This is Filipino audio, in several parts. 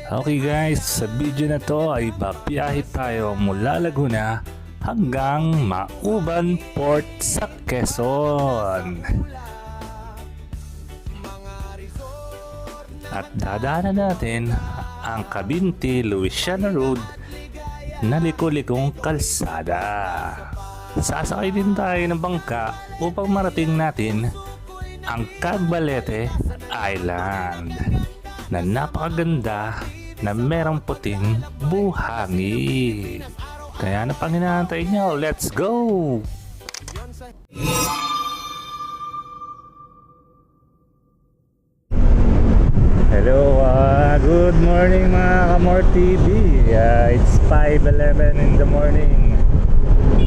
Okay guys, sa video na to ay babiyahe tayo mula Laguna hanggang Mauban Port sa Quezon. At dadaanan natin ang Cabinti Luisiana Road na liko-likong kalsada. Sasakay din tayo ng bangka upang marating natin ang Cagbalete Island na napakaganda na merong puting buhangin. Kaya na pang hinahantay nyo, let's go! Hello, good morning mga Kamor TV. It's 5:11 in the morning.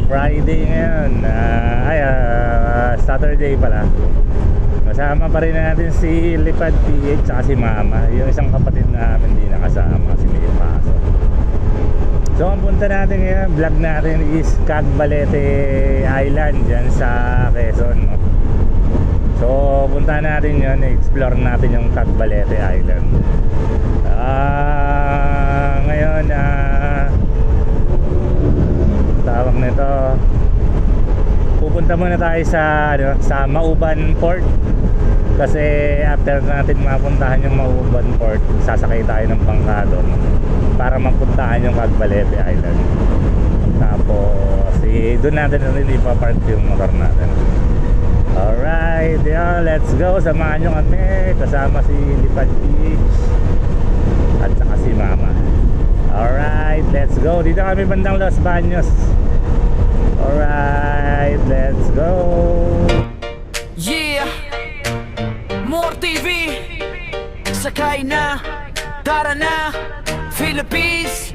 Friday ngayon. Saturday pala. Kasama pa rin natin si Lipad PH at si Mama. Yung isang kapatid namin di nakasama, si Mio Paso. So ang punta natin ngayon, vlog natin is Cagbalete Island dyan sa Quezon, no? So punta natin yun, explore natin yung Cagbalete Island. Ngayon tawag nito, pupunta muna tayo sa Mauban Port. Kasi after natin mapuntahan yung Mauban Port, sasakay tayo ng bangka doon para mapuntahan yung Cagbalete Island. Tapos doon natin rin ipapark yung motor natin. Alright, let's go. Samahan nyo kami. Kasama si Lipad Beach at saka si Mama. Alright, let's go. Dito kami bandang Los Baños. Alright, let's go. Yeah, More TV, sakay na, tara na, Philippines,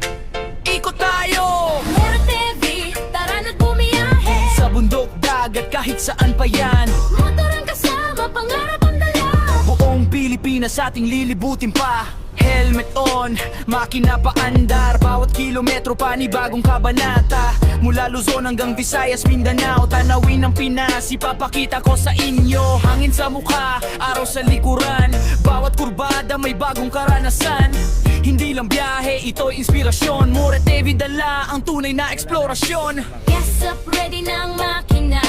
ikot tayo. More TV, tara na't bumiyahe. Sa bundok, dagat, kahit saan pa yan. Motor ang kasama, pangarap ang dala. Buong Pilipinas ating lilibutin pa. Helmet on, makina pa andar. Bawat kilometro panibagong kabanata. Mula Luzon hanggang Visayas, Mindanao, tanawin ng Pinas, ipapakita ko sa inyo. Hangin sa mukha, araw sa likuran. Bawat kurbada may bagong karanasan. Hindi lang biyahe, ito'y inspirasyon. More TV dala ang tunay na eksplorasyon. Gas up, ready na ang makina.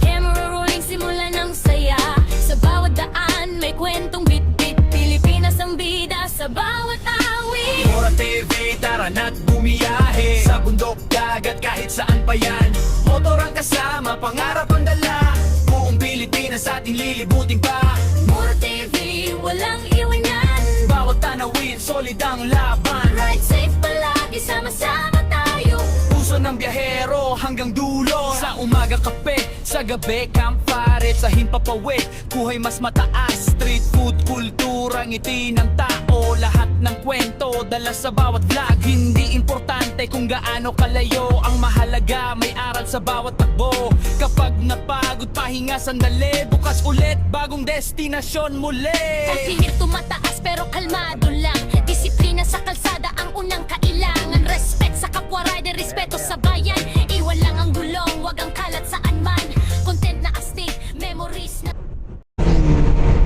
Camera rolling, simula ng saya. Sa bawat daan, may kwentong bit-bit. Pilipinas ang bida sa bawat awit. More TV, tara na't bumiyahe. Sa bundok, dagat, kahit saan pa yan. Motor ang kasama, pangarap ang dala. Buong Pilipinas ating lilibutin pa. More TV, walang iwanan. Bawat tanawin, solid ang laban. Ride safe palagi, sama-sama tayo. Puso ng biyahero hanggang dulo. Sa umaga kape, sa gabi campfire. Sa himpapawid, kuhay mas mataas. Street food, kultura, ngiti ng tao. Lahat ng kwento, dala sa bawat vlog. Hindi importante kung gaano kalayo. Ang mahalaga, may aral sa bawat takbo. Kapag napagod, pahinga sandali. Bukas ulit, bagong destinasyon muli. Ang tinik tumataas pero kalmado lang. Disiplina sa kalsada ang unang kailangan. Respect sa kapwa rider, respeto sa bayan. Iwan lang ang gulong, wag ang kalat saan man. Content na astig, memories na.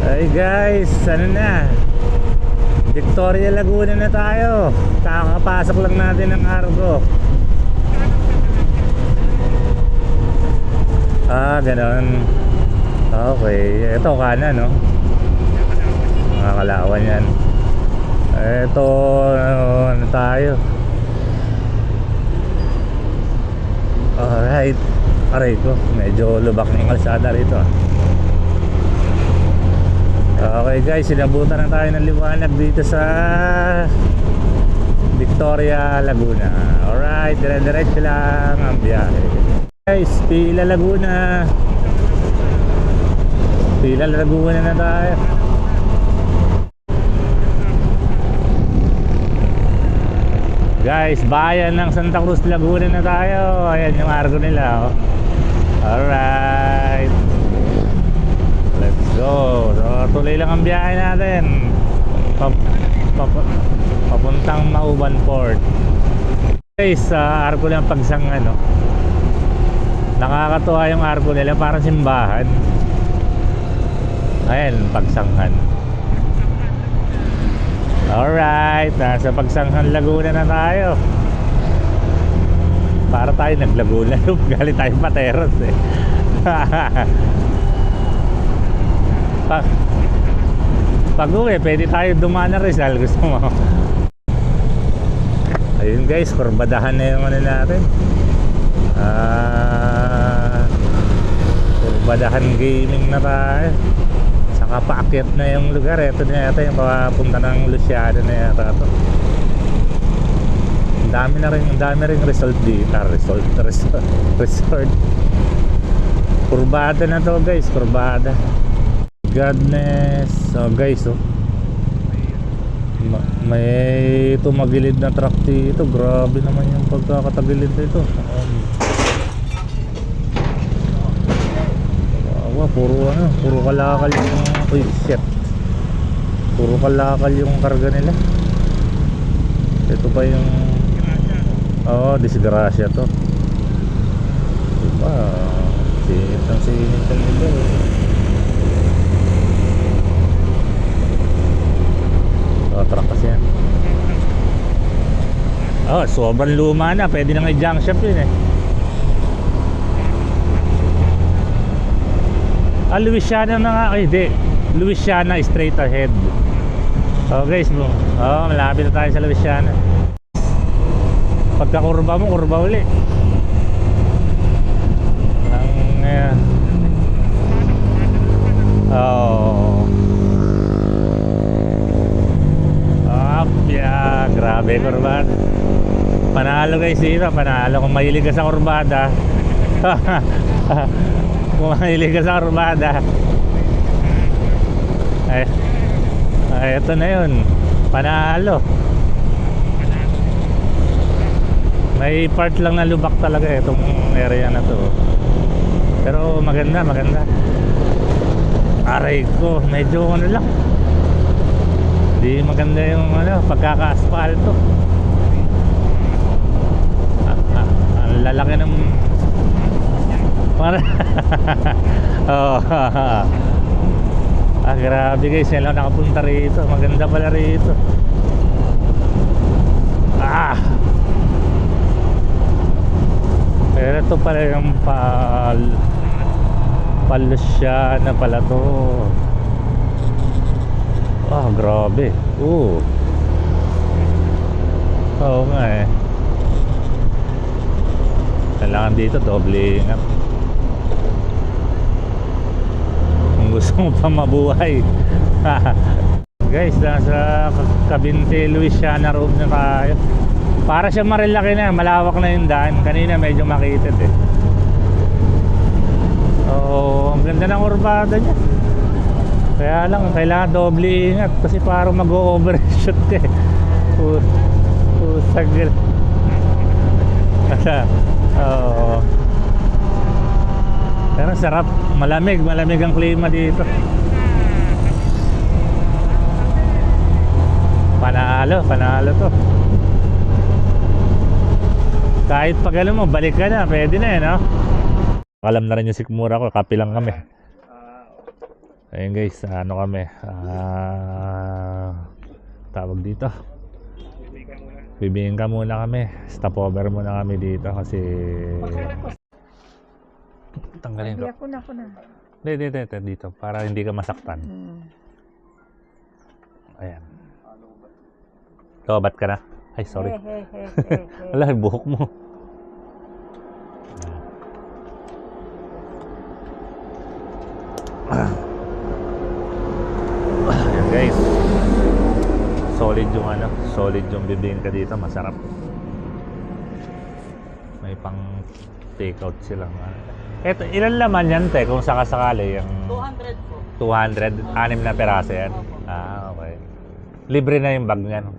Hey guys, ano na? Victoria Laguna na tayo. Kakapasok lang natin ng Argo. Ganon. Okay, ito kanan, no? Kalawan yan. Ito, ano tayo? Alright. Aray ko, medyo lubak ng kalsada rito. Okay guys, sinabutan na tayo ng liwanag dito sa Victoria Laguna. Alright, dire-diretso lang ang biyahe. Guys, Pila Laguna. Pila Laguna na tayo. Guys, bayan ng Santa Cruz Laguna na tayo. Ayan yung argo nila, oh. Alright, let's go. So, tuloy lang ang biyahe natin papuntang Mauban Port. Guys, argo ng Pagsangan, no? Nakakatuwa yung argo nila, parang simbahan. Ayan, Pagsangan. Alright. Alright, nasa Pagsanghang Laguna na tayo. Para tayo naglaguna loop. Galing tayo Pateros eh. Pag uwi, pwede tayo dumaan na Rizal. Gusto mo? Ayun guys, kurbadahan na yung ano natin. Kurbadahan gaming na tayo. Saka paakyat na yung lugar. Ito na yata yung papunta ng Luciano na yata to. Ang dami rin resort dito. Resort. Kurbada na to guys, kurbada. Godness. Oh guys, oh. May tumagilid na truck dito. Grabe naman yung pagkakatagilid dito. Puro kalakal yung shit. Puro kalakal yung karga nila. Ito pa yung disgrasya to. Diba? Sinit ang nito. Truck kasi yan. Sobrang luma na. Pwede na nga i-junk shop yun eh. Louisiana na nga. Ay, di. Louisiana straight ahead. Guys, malapit na tayo sa Louisiana. Pagka kurba mo, kurba uli. Grabe kurbada. Panalo guys dito, panalo. Kung mahilig ka sa kurbada. Kung mahilig ka sa kurbada. Ito na yun. Panalo. May part lang na lubak talaga itong area na to. Pero maganda. Aray ko, medyo ano lang. Hindi maganda yung pagkaka-asfalto. Ang lalaki ng grabe guys, yan lang nakapunta rito. Maganda pala rito. Pero ito pala yung Luciana pala to. Grabe. Oo nga eh. Kailangan dito doble ingat kung gusto mo pa mabuhay. Guys, nasa Cabinte Louisiana Road na tayo. Para siya marilaki na, malawak na yung daan. Kanina medyo makitid eh. Ang ganda ng kurbada niya. Kaya lang, kailangan doble ingat kasi parang mag-overshoot ka eh. Pusag. Pero sarap, malamig ang klima dito. Panalo to. Kahit pag alam mo, balik ka na, pwede na eh, no? Alam na rin yung sikmura ko, kapi lang kami. Ayun guys, kami, tawag dito. Bibingka muna kami. Stopover muna kami dito kasi tanggalin ko. Ako na. Dito para hindi ka masaktan. Ayan. Lobat ka na? Ay, sorry. Wala, buhok mo. Ayan guys. Solid yung bibingka dito, masarap. May pang takeout sila. Eto, ilan laman yan te kung sakasakali yung 200 po. 200, 6 na peraso yan. Okay. Libre na yung bag niyan.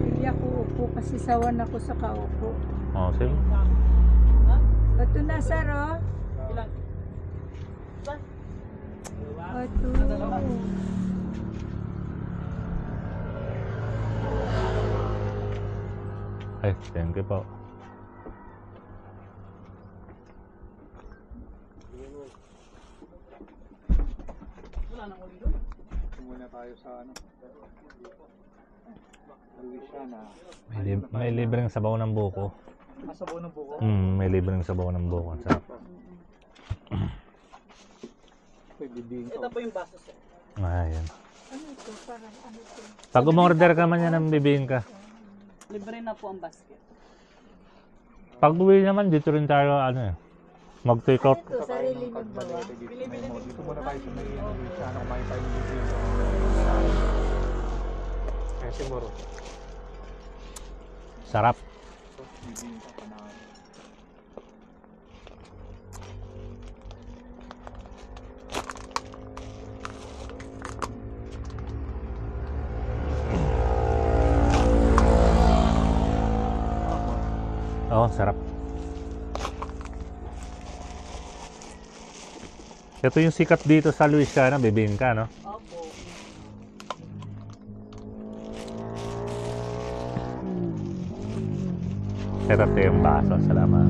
Hindi ako upo kasi sawan ako sa kaupo. Sige. Ito na sir, oh. Ilan? Ito. Ay, thank you po. Muna tayo sa ano. Louisiana. May libreng sabaw ng buko. Masabaw ng buko. May libreng sabaw ng buko. Ang sarap. Ito po yung baso sir. Ayan. Ano ito? Parang ano ito? Pag umorder ka man yan ng bibingka. Libre na po ang basket. Pag uwi naman, dito rin tayo, mag-take out. Ito, sarili ng gawa. Dito muna tayo sa may Louisiana. Kumain tayo ng bibingka. Siguro. Sarap. Bibingka pa na. Oo, sarap. Ito yung sikat dito sa Louisiana, bibingka, no? Opo. Ito yung baso, salamat.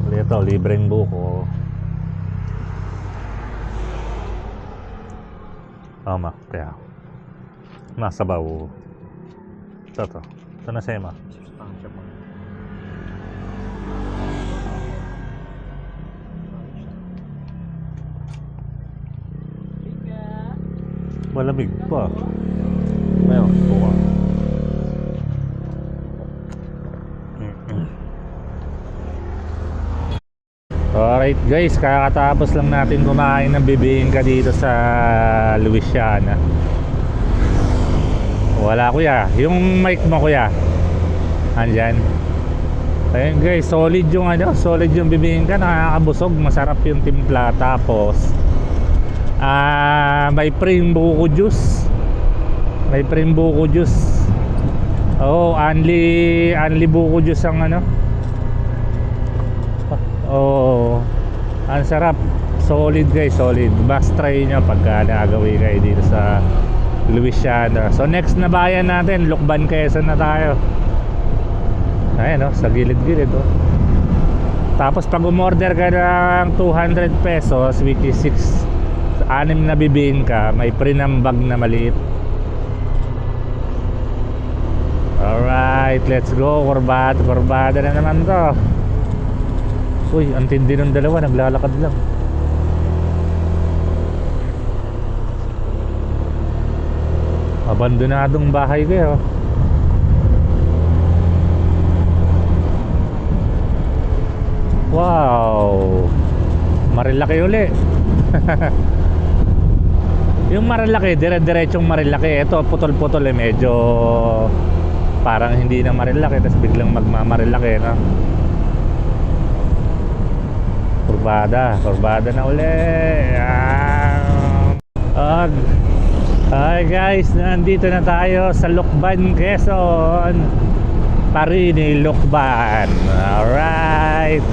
Ito, libreng buko. Tama, kaya. Masabaw. Ito. Ito na sema. Sustansya pa. Malamig pa. Ngayon, buka. Alright guys, kakatapos lang natin kumain ng bibingka dito sa Louisiana. Wala kuya, yung mic mo kuya. Andyan. Ayun guys, solid yung bibingka, nakakabusog, masarap yung timpla. Tapos may prime buko juice. May prime buko juice. Oh, only buko juice ang Oh, ang sarap. Solid guys, solid. Must try nyo pagka nagawin kayo dito sa Louisiana. So next na bayan natin, Lucban, Quezon na tayo. Ayan sa gilid-gilid Tapos pag umorder ka ng 200 pesos, which is 6 na bibingka, may prinambag na maliit. Alright, let's go. Kurbada na naman to. Uy, ang tindi ng dalawa, naglalakad lang. Abandonadong bahay kayo. Wow, Marilaki uli. Yung Marilaki, dire-diretsong Marilaki. Ito, putol-putol medyo parang hindi na Marilaki, tapos biglang magmamarilaki, no? Kurbada na uli. Hi guys, nandito na tayo sa Lucban, Quezon. Parini, Lucban. Alright.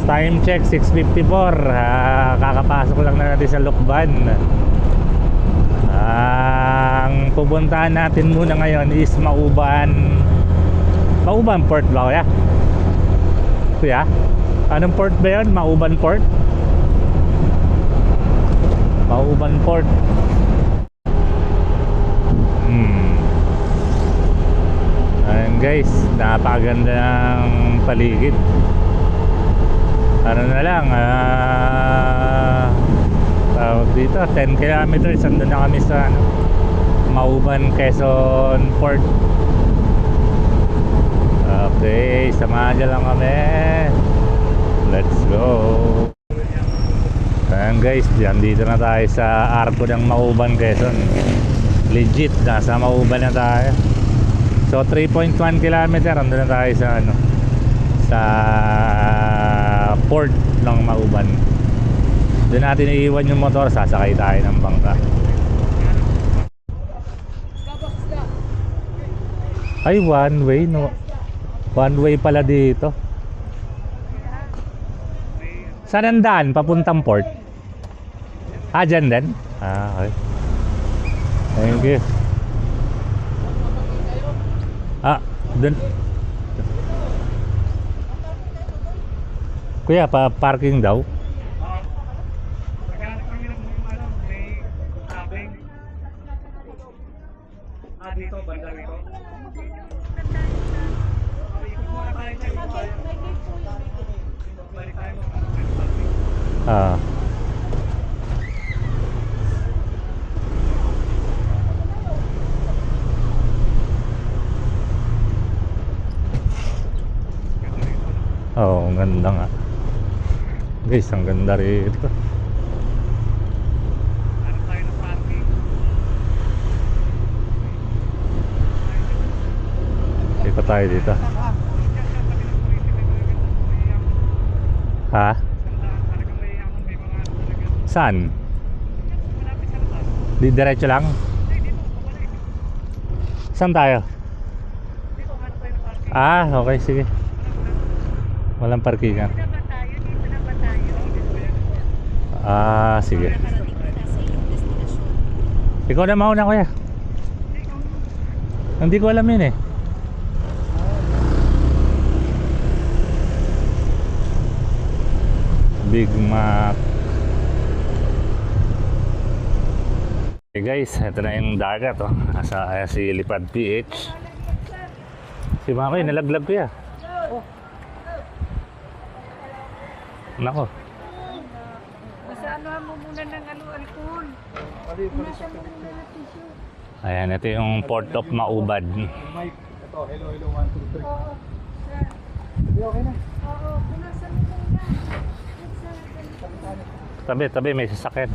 Time check 6:54. Kakapasok lang na natin sa Lucban. Ang pupuntahan natin muna ngayon is Mauban Port ba kuya? Kuya? Anong port ba yun? Mauban Port? Mauban Port. Ayan guys, napakaganda ng paligid. Ano na lang, tawag dito, 10 kilometers, andun na kami sa Mauban, Quezon Port. Okay, samahan nyo lang kami. Let's go. Ayan guys, dito na tayo sa Arco ng Mauban, Quezon. Legit, nasa Mauban na tayo. So 3.1 kilometer, andun na tayo sa sa port ng Mauban. Doon natin iiwan yung motor, sasakay tayo ng bangka. Ay, one way, no? One way pala dito. Saan ang daan? Papuntang port? Dyan din? Okay. Thank you. Dun. Kuya, pa-parking daw? Dito, banda rito. Ah. Oo, ang ganda nga. Guys, ang ganda rito. Ikot tayo dito. Ha? Saan? Di diretso lang? Saan tayo? Ah, okay, sige. Walang parkingan. Ah, sige. Ikaw na mauna, kuya. Hindi ko alam yun eh. Big Mac. Okay guys, ito na yung dagat oh. Nasa si Lipad PH. Si Makoy, nalaglag ko ya. Nako. Basta ano mo muna ng alcohol. Punasan mo muna ng tissue. Ayan, ito yung Port of Maubad. Mike, ito, hello, 1, 2, 3. Oo, sir. Hindi, okay na. Oo, punasan mo muna. Tabi, may sasakyan.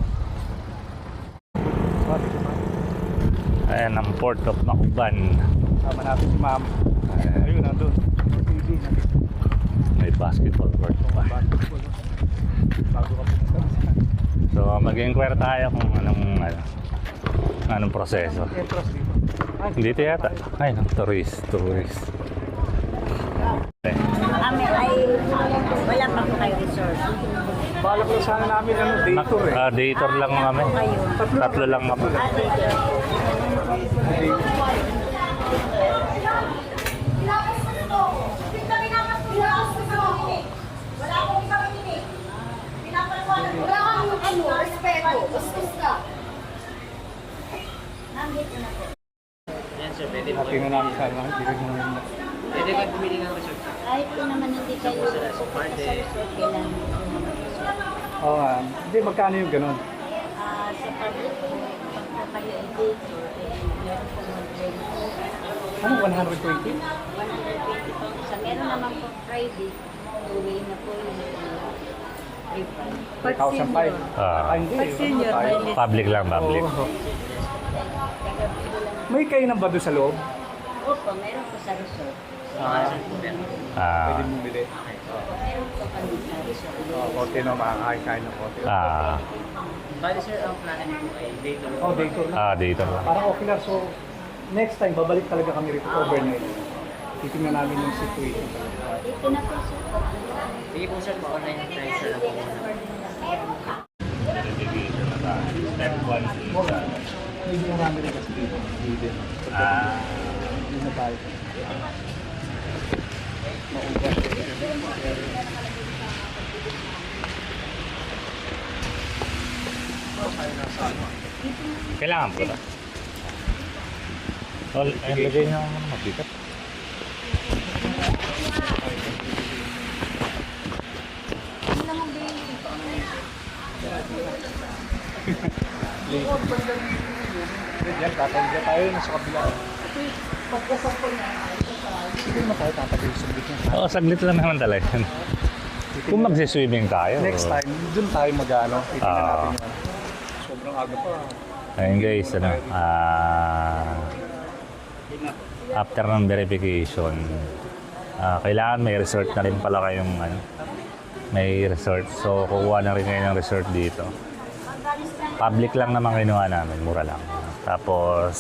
Ayan ang Port of Mauban. Sama natin si ma'am. Ayun, nandun. May basketball court pa. Basketball. Bago ka pumunta. So mag-inquire tayo kung anong proseso. Entrance dito. Dito yata. Ay, no, tourist. Kami ay wala pa po kayo resort. Balak lang sana namin, day tour eh. Day tour lang kami. Tatlo lang kami. Tingnan namin sana. Hindi rin mo rin. Kahit po naman hindi kayo sa resort, kailangan Oo nga. Hindi, magkano yung ganun? sa public po, pagka kayo ay dito, meron po Ano, 120? 120 po. Sa meron naman po Friday, uwi na po yung refund. 3,500. Ah, Hindi. Pag senior, tayo? may public lang, public. Oo. May kainan ba doon sa loob? Opo, meron po sa resort. Ah, Pwede mong bili. Meron po kami sa resort. Konti na makakain ng konti. Bali sir, ang planan po ay day tour. Oh, day tour na. day tour lang. Parang okay lang. So, next time, babalik talaga kami rito overnight. Titingnan namin yung situation. Dito na po sir. Sige po sir, pa-online tayo sir. Step 1. Hindi na namin rin kasi dito. Hindi na tayo. Kailangan po na. Ay, lagay niyo ang mabigat. Yan, tatawid tayo nasa kabila. Hindi naman tayo tatawid sa kabila. Oo, saglit lang naman talaga. Kung magsiswimming tayo. Next time, dun tayo mag-ano. Titingnan Ah. natin yun. Sobrang aga pa. Ayun guys, after ng verification, kailangan may resort na rin pala kayong may resort. So, kukuha na rin kayo ng resort dito. Public lang naman kinuha namin, mura lang. Tapos,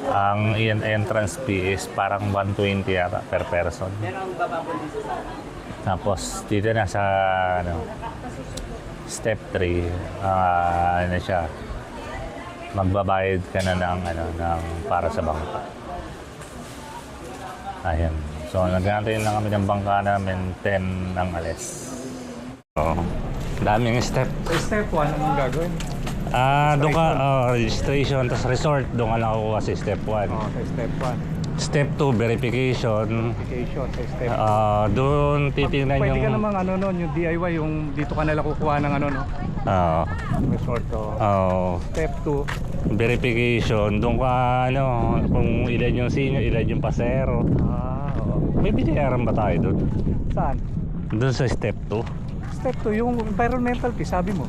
ang entrance fee is parang 120 yata per person. Tapos, dito na sa step 3, ano siya, magbabayad ka na ng para sa bangka. Ayan. So, nag-aantay lang kami ng bangka namin 10 ang alis. So, daming step. So step 1, anong gagawin? Doon ka, registration, tapos resort, doon ka lang kukuha sa step 1. Oh, sa step 1. Step 2, verification. Application sa step 2. Doon titingnan Pwede yung... ka namang ano nun, yung DIY, yung dito ka nalang kukuha ng ano no, Oo. resort to. Step 2. Verification, doon ka ano, kung ilan yung senior, ilan yung pasero. Oo. May binayaran ba tayo doon? Saan? Doon sa step 2? Step 2, yung environmental fee, sabi mo.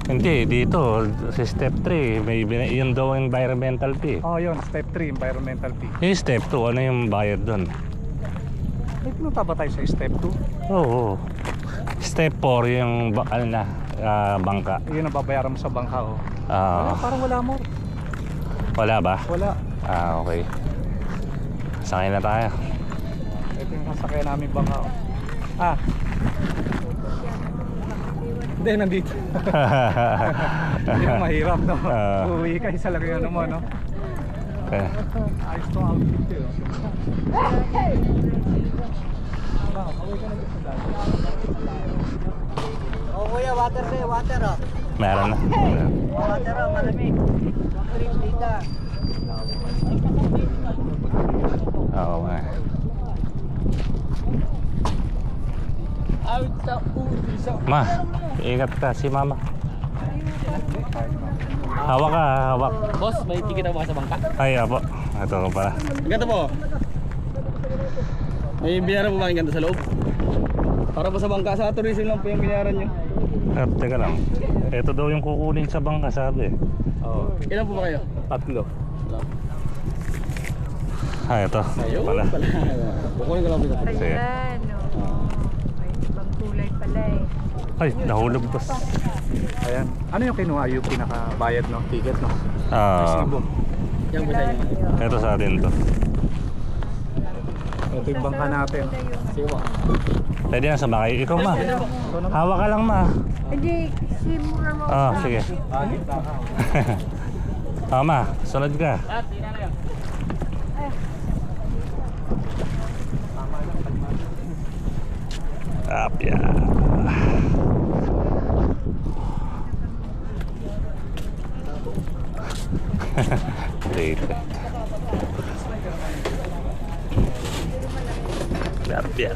Hindi, dito sa step 3, yun daw ang environmental fee. Oh, yun, step 3, environmental fee. Yung step 2, ano yung bayad doon? May pinunta ba tayo sa step 2? Oo. Step 4, yung bangka. Yun ang babayaran mo sa bangka, oh. Ah, Parang wala mo. wala ba? Wala. Okay. Sakay na tayo. Ito yung sasakyan namin bangka, oh. Hindi, nandito. Hindi mo mahirap, no? Uuwi ka, isa lang yung ano mo, no? Okay. Ayos to outfit yun. Oh, kuya, water sa'yo, water oh. Meron na. Water oh, malamig. Drink dito. Oo nga. Ma, ingat ka si mama. Hawak ka, hawak. Boss, may ticket ako sa bangka. Ay, apo. Ito ko pala. Ganto po. May binayaran po ba yung ganito sa loob? Para po sa bangka, sa tourism lang po yung binayaran nyo. Teka lang. Ito daw yung kukunin sa bangka, sabi. Oo. Ilan po ba kayo? 3. Ito. Ayun Pala. Kukunin ko lang po sa Sige. Ayan, oh. May ibang kulay pala eh. Ay, nahulog boss. Ayan. Ano yung kinuha yung pinakabayad, no? Ticket, no? Ah, Yan po sa inyo. ito sa atin to. Ito yung bangka natin. Sige po. Pwede na sa bakay. Ikaw ma. Hawak ka lang ma. Hindi, simura mo. Sige. Gitna ka. Ma, sunod ka. Apya. Late. Apya.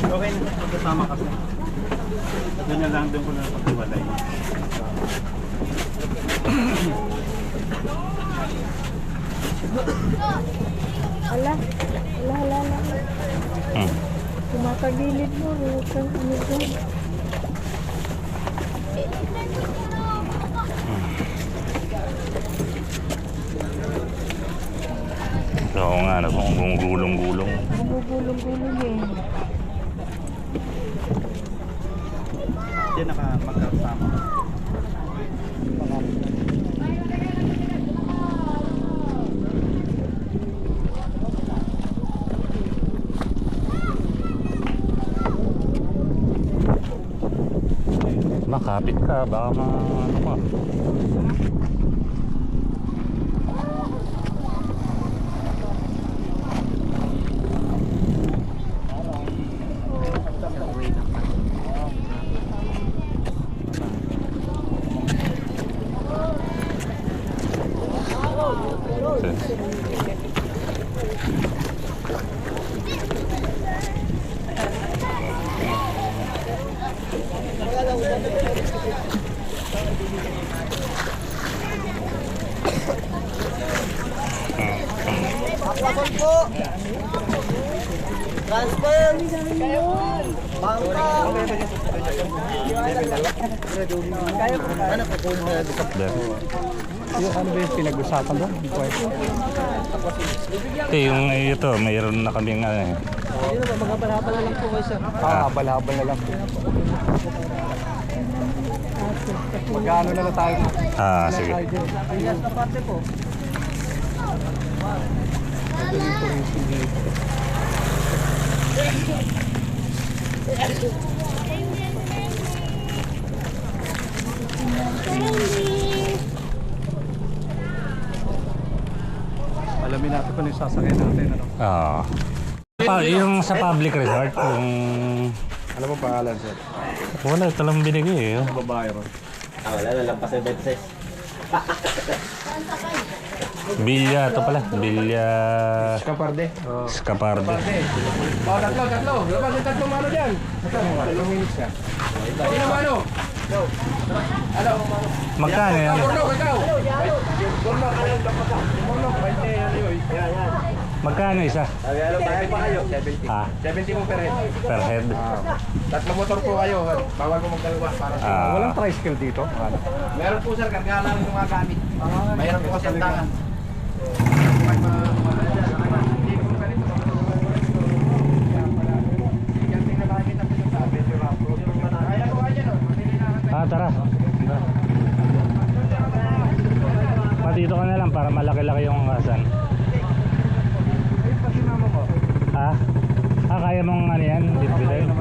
Okay na, magkasama kasi. Doon na lang, doon ko na pagkiwalay. Ala, ala. Hmm. Tumatagilid mo, huwag kang ano dyan. Oo nga, gulong-gulong. Gumugulong-gulong eh. Diyan magkasama. Makapit ka, baka ano ka. Pasok po! Transfer! Bangka! Ano po kung There. Yung ano ba yung pinag-usapan doon? Pwede. Yung ito, mayroon na kaming ano eh. Maghabal-habal na lang po kayo, sir. Habal-habal na lang. Magkano na tayo? Sige. Ayos na parte po. Alamin natin kung ano yung sasakyan natin. Ano? Yung sa public resort, yung... Ano mo pangalan, sir? Wala, ito lang binigay eh. Babae ron. Bilya, ito pala. Bilya... Kaparde. Scaparde. Tatlo. Labas yung tatlong mano dyan. Tatlong minutes ka. Sino mano? Magkano yan? Bornok, ikaw. Bornok, 20. Magkano isa? Bayad pa kayo? 70. Ah, 70 mo per head. per head. Tatlong motor po kayo. Bawal po magdalawa para sa... Walang tricycle dito? Meron po, sir. Karga lang yung mga gamit. Mayroon po kasi ang tangan. Tara. Dito ka na lang para malaki-laki yung kasan. Kaya mong ano yan? Bitbitin?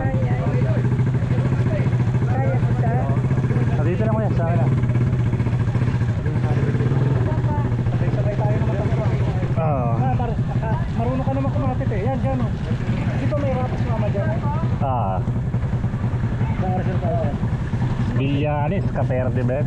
Dito lang kuya, sa akin lang. Marunong ka naman kumapit eh. Yan, dyan o. Dito may rapas mama dyan. Bilyanis, Kaperde ba?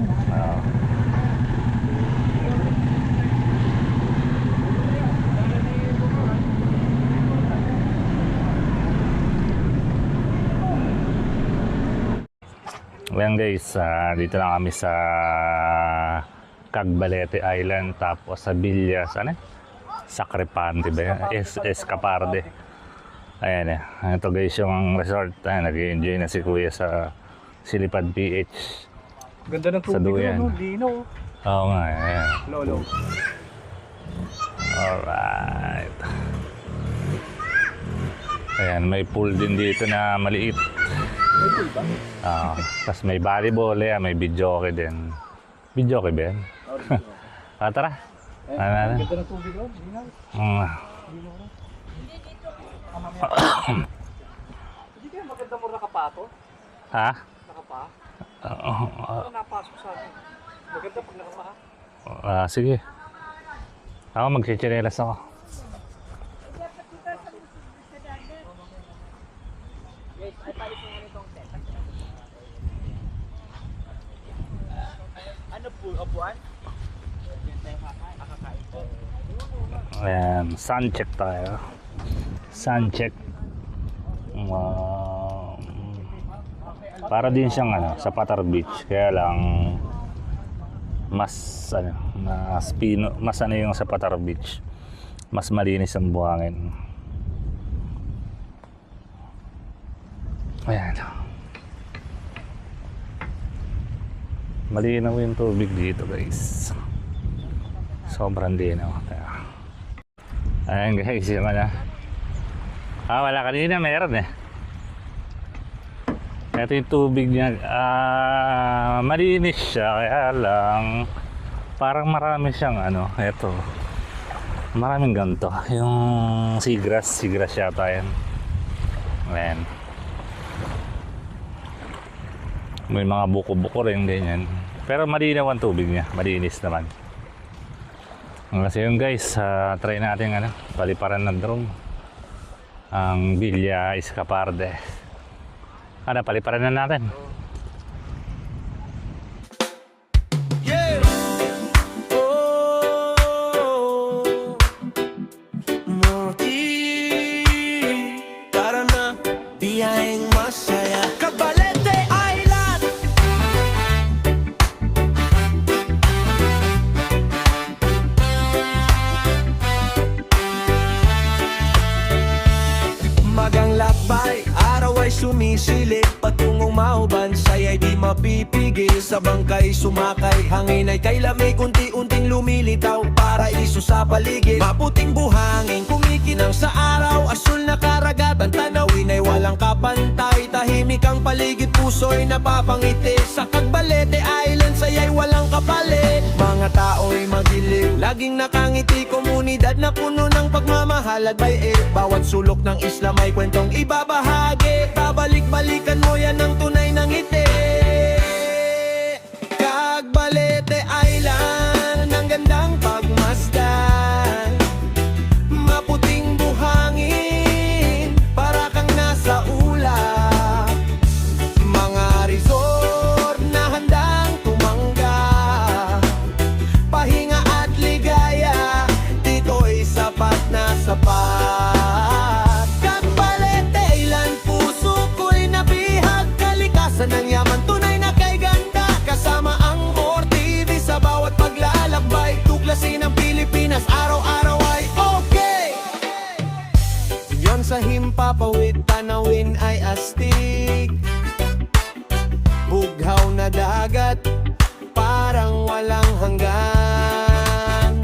Ayan guys, dito lang kami sa Cagbalete Island, tapos sa Villas, Sacripante ba? Escaparde. Ayan eh. Ito guys yung resort. Nag-enjoy na si Kuya sa Silipad PH. Ganda ng Sa tubig Duyan. no? Lino. Oo nga, ayan. Lolo. Alright. Ayan, may pool din dito na maliit. May pool ba? Tapos may volleyball, may videoke din. Videoke ba yan? Tara. Ganda ng tubig no? Lino. Hindi kaya maganda mo nakapato? Ha? Nakapa? Oo. Napasok sa akin. Maganda pag nakapa. Sige. Ako magchichinelas ako. Ano po, upuan? Ayan, sun check tayo. Sun check. Para din siyang sa Patar Beach, kaya lang mas mas yung sa Patar Beach. Mas malinis ang buhangin. Ayan. Malinaw yung tubig dito guys. Sobrang linaw. Ayan guys, yung wala kanina, meron eh. Ito yung tubig niya. Malinis siya, kaya lang parang marami siyang ito. Maraming ganito. Yung seagrass yata yan. Ayan. May mga buko-buko rin ganyan. Pero malinaw ang tubig niya, malinis naman. Kasi yun guys, try natin paliparan ng drone. Ang Villa Escaparde. Paliparan na natin. Tara na, biyaheng masaya, Cagbalete Island. Magang lakbay, araw ay sumisilip patungong mauban, siya'y di mapipigil. Sa bangkay sumakay, hangin ay kay lamig, unti-unting lumilitaw, paraiso sa paligid. Maputing buhangin, kumikinang sa araw, asul na karagatan, tanawin ay walang kapantay. Tahimik ang paligid, puso'y napapangiti. Sa Cagbalete Island, saya'y walang kapalit. Mga tao'y magiliw, laging nakangiti. Komunidad na puno ng pagmamahal at bait. Bawat sulok ng isla may kwentong ibabahagi. Babalik-balikan mo yan ang tunay ng ngiti. Cagbalete Island, ang gandang pagmasdan. Maputing buhangin, para kang nasa ulap. Mga resort na handang tumanggap. Pahinga at ligaya, dito'y sapat na sapat. Cagbalete Island, puso ko'y nabihag. Kalikasan ng yaman, tunay na kay ganda. Kasama ang More TV sa bawat paglalakbay. Tuklasin ang Pilipinas, araw-araw ay okay. Yon sa himpapawid, tanawin ay astig. Bughaw na dagat, parang walang hanggan.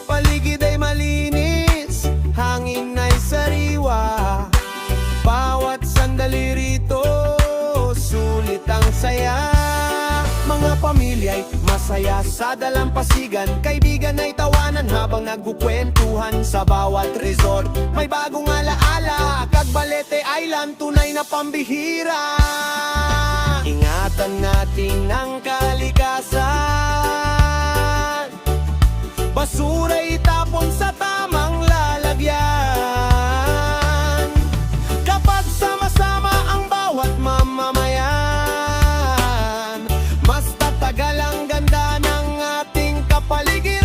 Paligid ay malinis, hangin ay sariwa. Bawat sandali rito, sulit ang saya. Mga pamilya'y masaya sa dalampasigan. Kaibigan ay tawanan habang nagkukwentuhan. Sa bawat resort, may bagong alaala. Cagbalete Island, tunay na pambihira. Ingatan natin ang kalikasan. Basura itapon sa tamang lalagyan. Kapag sama-sama ang bawat mamamayan, mas tatagal ang ganda ng ating kapaligiran.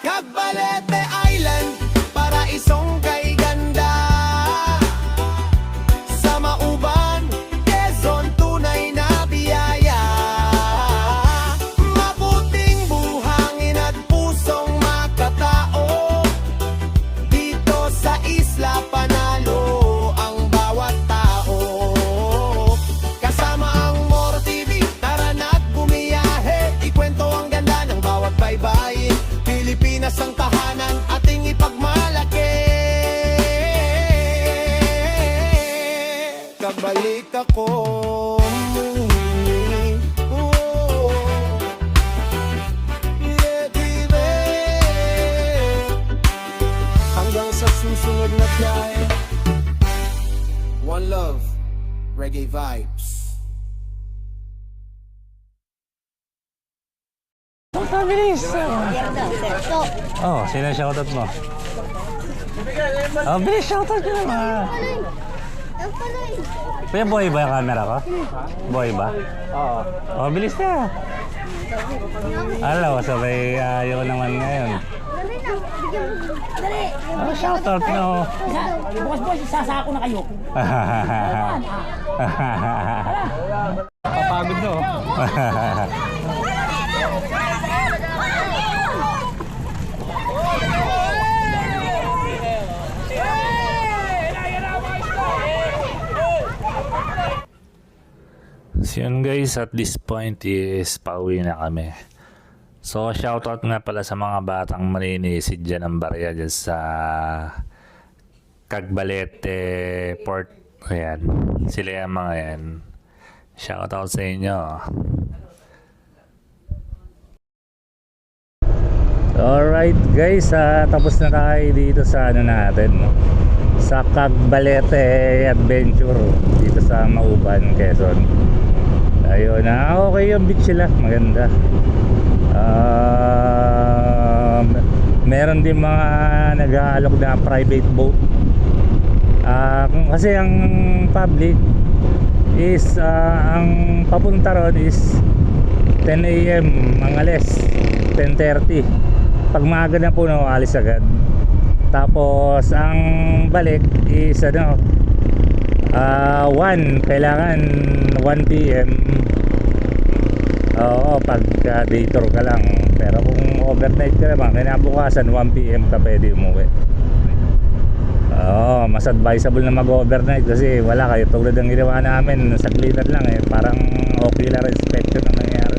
Cagbalete Island, paraisong kay ganda. Sa Mauban, Quezon, tunay na biyaya. Mabuting buhangin at pusong makatao. Dito sa isla, panalo ang bawat tao. Kasama ang More TV, tara na't bumiyahe. Ikwento ang ganda ng bawat baybayin. Pilipinas ang tahanan, ating ipagmalaki. Kabalik ako muli. Oh, yeah, baby. Hanggang sa susunod na biyahe. One love, reggae vibes. Mabilis! Oh, sino shoutout mo? Oh, bilis shoutout ko naman. Kuya, buhay ba yung camera ko? Buhay ba? Oo. Oh, bilis na. Alam ko, sabay ayaw naman ngayon. Oh, shoutout no. Bukas-bukas, sasako na kayo. Papagod no. So yun guys, at this point is pauwi na kami. So shoutout nga pala sa mga batang malinisid dyan ng barya dyan sa Cagbalete Port. Ayan, sila yung mga yan. Shoutout sa inyo. Alright guys, tapos na tayo dito sa ano natin, no? Sa Cagbalete Adventure dito sa Mauban, Quezon. Ayun na, okay yung beach sila, maganda. Meron din mga nag-aalok na private boat. Kasi ang public is ang papunta ron is 10 AM mga alas 10:30. Pag maaga na po no, alis agad. Tapos ang balik is 1, kailangan 1 PM. Oo, pag day tour ka lang. Pero kung overnight ka naman, kinabukasan 1 PM ka pwede umuwi. mas advisable na mag-overnight kasi wala kayo tulad ng ginawa namin, saglitan lang eh, parang ocular inspection ang nangyari.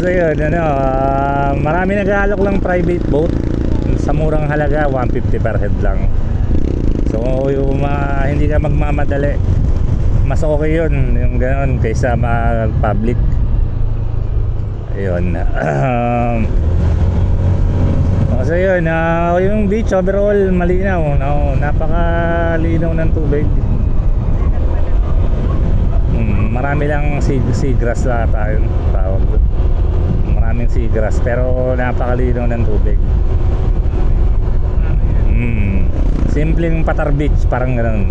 So yun, marami nag-aalok lang private boat sa murang halaga, 150 per head lang. So yung hindi ka magmamadali, mas okay yun yung gano'n kaysa mag-public. Ayun. So yun, yung beach overall malinaw, napakalinaw ng tubig. Marami lang seagrass lang tayo tawag. Maraming seagrass pero napakalinaw ng tubig. Simpleng Patar Beach, parang gano'n.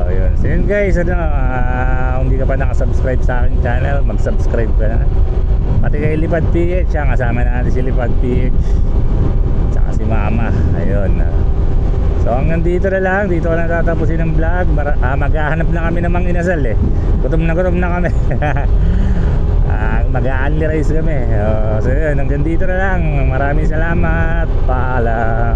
Yun. So yun guys, kung hindi ka pa nakasubscribe sa aking channel, mag-subscribe ka na. Pati kay Lipad PH, kasama natin si Lipad PH tsaka si Mama. Ayun. So hanggang dito na lang, dito na tatapusin ang vlog. Maghahanap na kami ng mga inasal eh. Gutom na kami. Mag-a-only rice kami. So yun, hanggang dito na lang. Maraming salamat. Paalam.